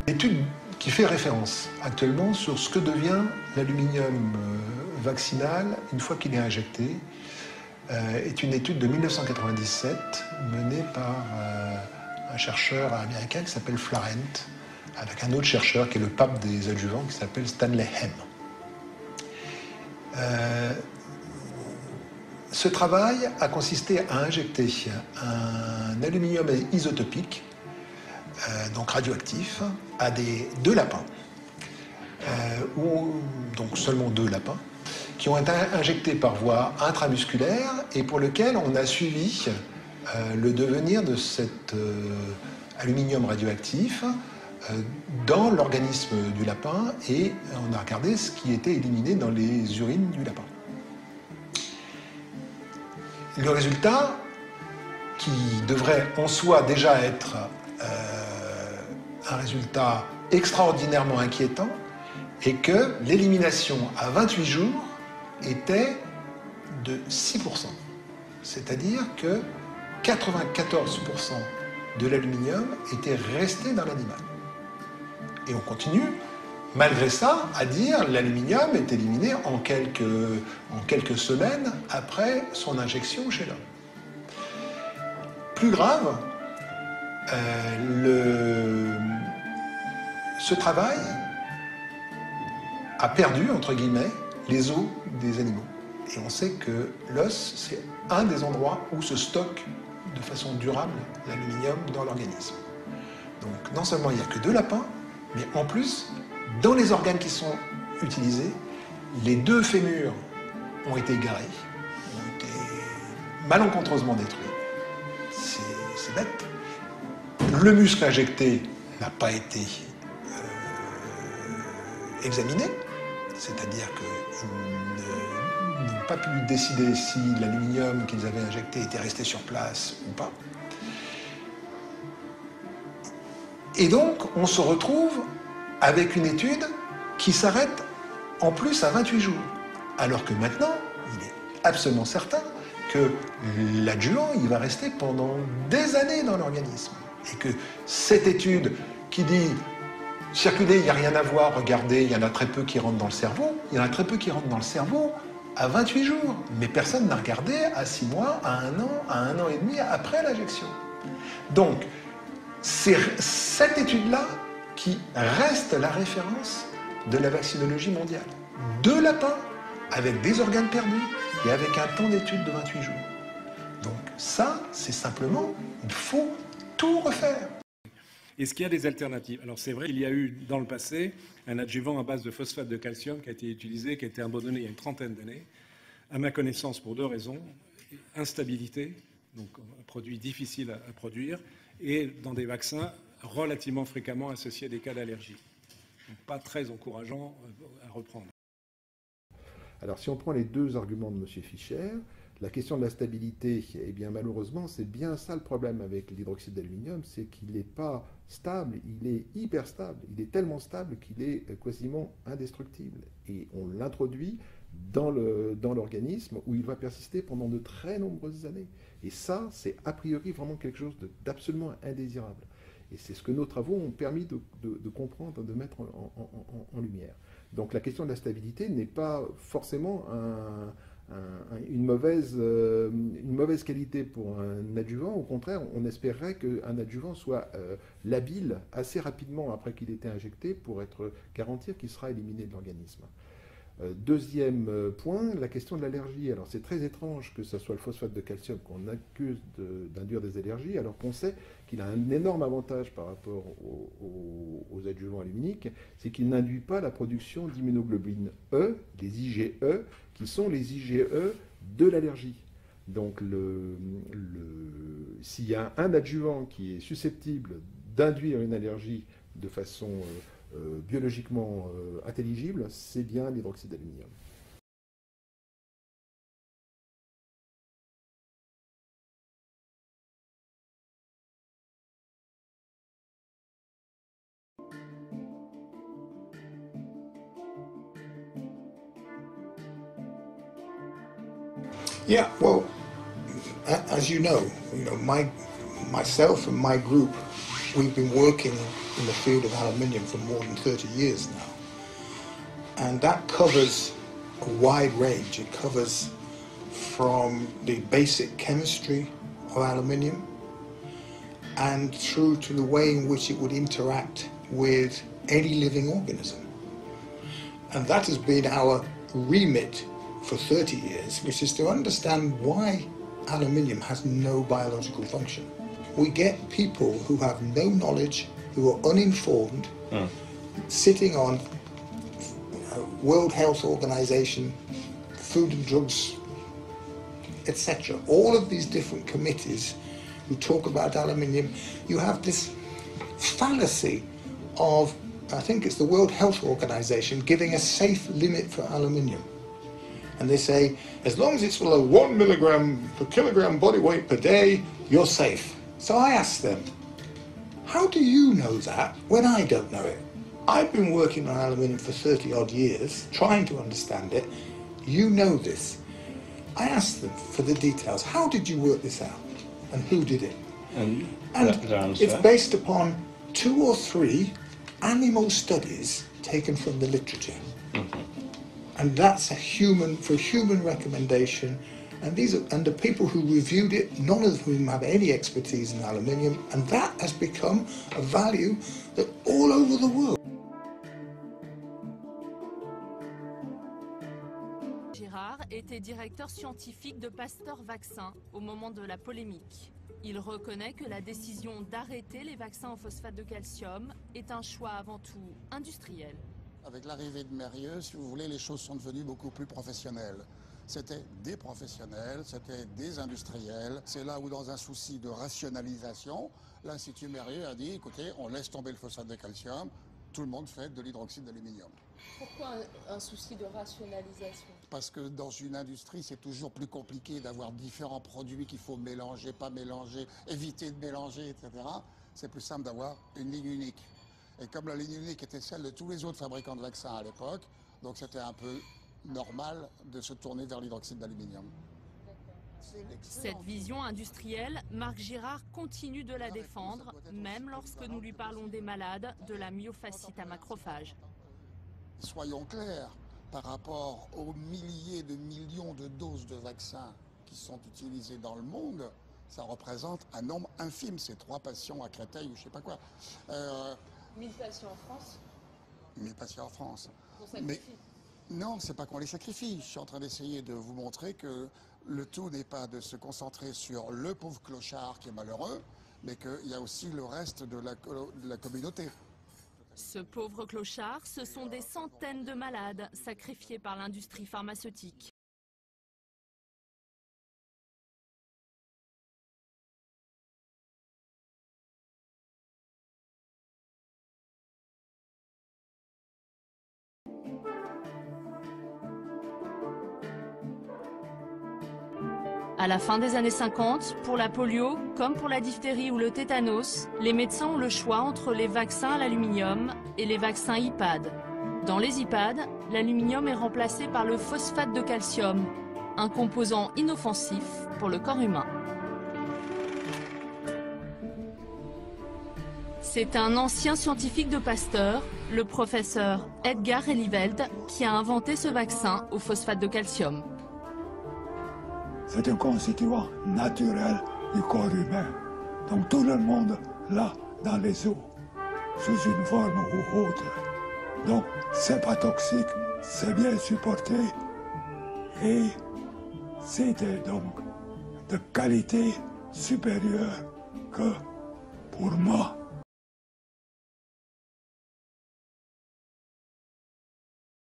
L'étude qui fait référence actuellement sur ce que devient l'aluminium vaccinal une fois qu'il est injecté est une étude de 1997 menée par un chercheur américain qui s'appelle Florent, avec un autre chercheur qui est le pape des adjuvants qui s'appelle Stanley Hem. Ce travail a consisté à injecter un aluminium isotopique, donc radioactif, à deux lapins, donc seulement 2 lapins, qui ont été injectés par voie intramusculaire et pour lequel on a suivi le devenir de cet aluminium radioactif dans l'organisme du lapin et on a regardé ce qui était éliminé dans les urines du lapin. Le résultat, qui devrait en soi déjà être un résultat extraordinairement inquiétant, est que l'élimination à 28 jours était de 6%. C'est-à-dire que 94% de l'aluminium était resté dans l'animal. Et on continue, malgré ça, à dire que l'aluminium est éliminé en quelques semaines après son injection chez l'homme. Plus grave, ce travail a perdu, entre guillemets, les os des animaux. Et on sait que l'os, c'est un des endroits où se stocke de façon durable l'aluminium dans l'organisme. Donc non seulement il n'y a que 2 lapins, mais en plus, dans les organes qui sont utilisés, les 2 fémurs ont été égarés, ont été malencontreusement détruits. C'est bête. Le muscle injecté n'a pas été examiné, c'est-à-dire qu'ils n'ont pas pu décider si l'aluminium qu'ils avaient injecté était resté sur place ou pas. Et donc, on se retrouve avec une étude qui s'arrête en plus à 28 jours. Alors que maintenant, il est absolument certain que l'adjuvant, il va rester pendant des années dans l'organisme. Et que cette étude qui dit circuler, il n'y a rien à voir, regardez, il y en a très peu qui rentrent dans le cerveau, il y en a très peu qui rentrent dans le cerveau à 28 jours. Mais personne n'a regardé à 6 mois, à 1 an, à 1 an et demi après l'injection. Donc, c'est cette étude-là qui reste la référence de la vaccinologie mondiale. 2 lapins avec des organes perdus et avec un temps d'étude de 28 jours. Donc ça, c'est simplement, il faut tout refaire. Est-ce qu'il y a des alternatives? Alors c'est vrai qu'il y a eu dans le passé un adjuvant à base de phosphate de calcium qui a été utilisé, qui a été abandonné il y a une trentaine d'années, à ma connaissance pour 2 raisons. Instabilité, donc un produit difficile à produire, et dans des vaccins relativement fréquemment associés à des cas d'allergie. Pas très encourageant à reprendre. Alors si on prend les 2 arguments de M. Fischer, la question de la stabilité, eh bien malheureusement c'est bien ça le problème avec l'hydroxyde d'aluminium, c'est qu'il n'est pas stable, il est hyper stable, il est tellement stable qu'il est quasiment indestructible. Et on l'introduit dans l'organisme où il va persister pendant de très nombreuses années. Et ça, c'est a priori vraiment quelque chose d'absolument indésirable. Et c'est ce que nos travaux ont permis de comprendre, de mettre en lumière. Donc la question de la stabilité n'est pas forcément une mauvaise qualité pour un adjuvant. Au contraire, on espérerait qu'un adjuvant soit labile assez rapidement après qu'il ait été injecté pour garantir qu'il sera éliminé de l'organisme. Deuxième point, la question de l'allergie. Alors c'est très étrange que ce soit le phosphate de calcium qu'on accuse d'induire des allergies, alors qu'on sait qu'il a un énorme avantage par rapport aux adjuvants aluminiques, c'est qu'il n'induit pas la production d'immunoglobulines E, les IgE, qui sont les IgE de l'allergie. Donc s'il y a un adjuvant qui est susceptible d'induire une allergie de façon biologiquement intelligible, c'est bien l'hydroxyde d'aluminium. Yeah, well, as you know, myself and my group we've been working in the field of aluminium for more than 30 years now. And that covers a wide range. It covers from the basic chemistry of aluminium and through to the way in which it would interact with any living organism. And that has been our remit for 30 years, which is to understand why aluminium has no biological function. We get people who have no knowledge, who are uninformed, sitting on World Health Organization, Food and Drugs, etc. All of these different committees who talk about aluminium, you have this fallacy of, I think it's the World Health Organization, giving a safe limit for aluminium. And they say, as long as it's below 1 milligram per kilogram body weight per day, you're safe. So I asked them, how do you know that when I don't know it? I've been working on aluminium for 30 odd years, trying to understand it. You know this. I asked them for the details. How did you work this out? And who did it? And it's based upon 2 or 3 animal studies taken from the literature. And that's a human recommendation. And the people who reviewed it, none of whom have any expertise in aluminium, and that has become a value that all over the world. Girard était directeur scientifique de Pasteur Vaccins au moment de la polémique. Il reconnaît que la décision d'arrêter les vaccins au phosphate de calcium est un choix avant tout industriel. Avec l'arrivée de Mérieux, si vous voulez, les choses sont devenues beaucoup plus professionnelles. C'était des professionnels, c'était des industriels. C'est là où, dans un souci de rationalisation, l'Institut Mérieux a dit, écoutez, on laisse tomber le phosphate de calcium, tout le monde fait de l'hydroxyde d'aluminium. Pourquoi un souci de rationalisation? Parce que dans une industrie, c'est toujours plus compliqué d'avoir différents produits qu'il faut mélanger, pas mélanger, éviter de mélanger, etc. C'est plus simple d'avoir une ligne unique. Et comme la ligne unique était celle de tous les autres fabricants de vaccins à l'époque, donc c'était un peu normal de se tourner vers l'hydroxyde d'aluminium. Cette vision industrielle, Marc Girard continue de la défendre, même lorsque nous lui parlons des malades de la myofasciite à macrophages. Soyons clairs, par rapport aux milliers de millions de doses de vaccins qui sont utilisées dans le monde, ça représente un nombre infime. C'est 3 patients à Créteil ou je sais pas quoi. 1000 patients en France? 1000 patients en France. On sacrifie. Mais non, c'est pas qu'on les sacrifie. Je suis en train d'essayer de vous montrer que le tout n'est pas de se concentrer sur le pauvre clochard qui est malheureux, mais qu'il y a aussi le reste de la communauté. Ce pauvre clochard, ce sont des centaines de malades sacrifiés par l'industrie pharmaceutique. À la fin des années 50, pour la polio, comme pour la diphtérie ou le tétanos, les médecins ont le choix entre les vaccins à l'aluminium et les vaccins IPAD. Dans les IPAD, l'aluminium est remplacé par le phosphate de calcium, un composant inoffensif pour le corps humain. C'est un ancien scientifique de Pasteur, le professeur Edgar Eliveld, qui a inventé ce vaccin au phosphate de calcium. C'est un constituant naturel du corps humain. Donc tout le monde l'a dans les os, sous une forme ou autre. Donc c'est pas toxique, c'est bien supporté et c'était donc de qualité supérieure que pour moi.